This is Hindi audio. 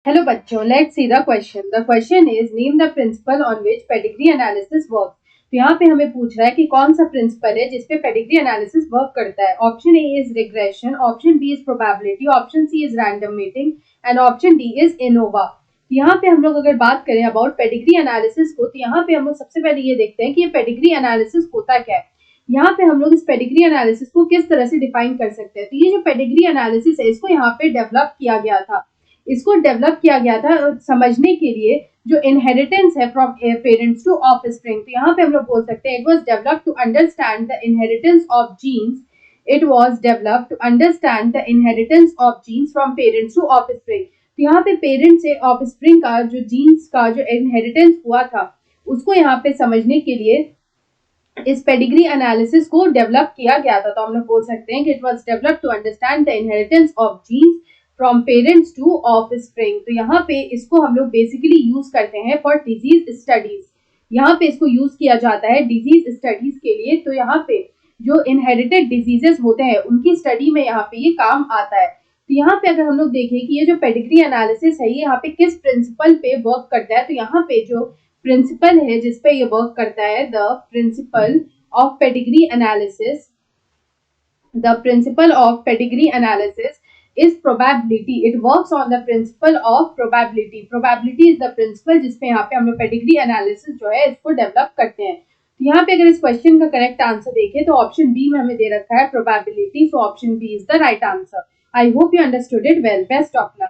Hello बच्चों, let's see the question. The question is name the principle on which pedigree analysis works. तो यहाँ पे हमें पूछ रहा है कि कौन सा प्रिंसिपल है जिसपे पेडिग्री एनालिसिस वर्क करता है. Option A is regression, option B is probability, option C is random mating and option D is ANOVA. यहाँ पे हम लोग अगर बात करें अबाउट पेडिग्री एनालिसिस को, तो यहाँ पे हम लोग सबसे पहले ये देखते हैं कि ये पेडिग्री एनालिसिस होता क्या है. यहाँ पे हम लोग इस पेडिग्री एनालिसिस को किस तरह से डिफाइन कर सकते हैं. तो ये जो पेडिग्री एनालिसिस है, इसको यहाँ पे डेवलप किया गया था. इसको डेवलप किया गया था समझने के लिए जो इनहेरिटेंस है फ्रॉम पेरेंट्स टू ऑफस्प्रिंग. तो यहाँ पे हम लोग बोल सकते हैं it was developed to understand the inheritance of genes. It was developed to understand the inheritance of genes from parents to offspring. तो यहाँ पे पेरेंट्स से ऑफस्प्रिंग का जो जीन्स का जो इनहेरिटेंस हुआ था, उसको यहाँ पे समझने के लिए इस पेडिग्री एनालिसिस को डेवलप किया गया था. तो हम लोग बोल सकते हैं कि it was developed to understand the inheritance of genes from parents to offspring. तो यहाँ पे इसको हम लोग बेसिकली यूज करते हैं फॉर डिजीज स्टडीज. यहाँ पे इसको यूज किया जाता है डिजीज स्टडीज के लिए. तो यहाँ पे जो इनहेरिटेड डिजीजेस होते हैं उनकी स्टडी में यहाँ पे ये काम आता है. तो यहाँ पे अगर हम लोग देखें कि ये जो पेडिग्री एनालिसिस है ये यहाँ पे किस प्रिंसिपल पे वर्क करता है, तो यहाँ पे जो प्रिंसिपल है जिसपे ये वर्क करता है, the principle of pedigree analysis, the principle of pedigree analysis is probability. It works on the principle of probability. Probability is the principle जिसपे यहाँ पे हम लोग पेडिग्री एनालिसिस जो है इसको डेवलप करते हैं. तो यहाँ पे अगर इस क्वेश्चन का करेक्ट आंसर देखें तो ऑप्शन बी में हमें दे रखा है probability. So option B is the right answer. I hope you understood it well. Best of luck.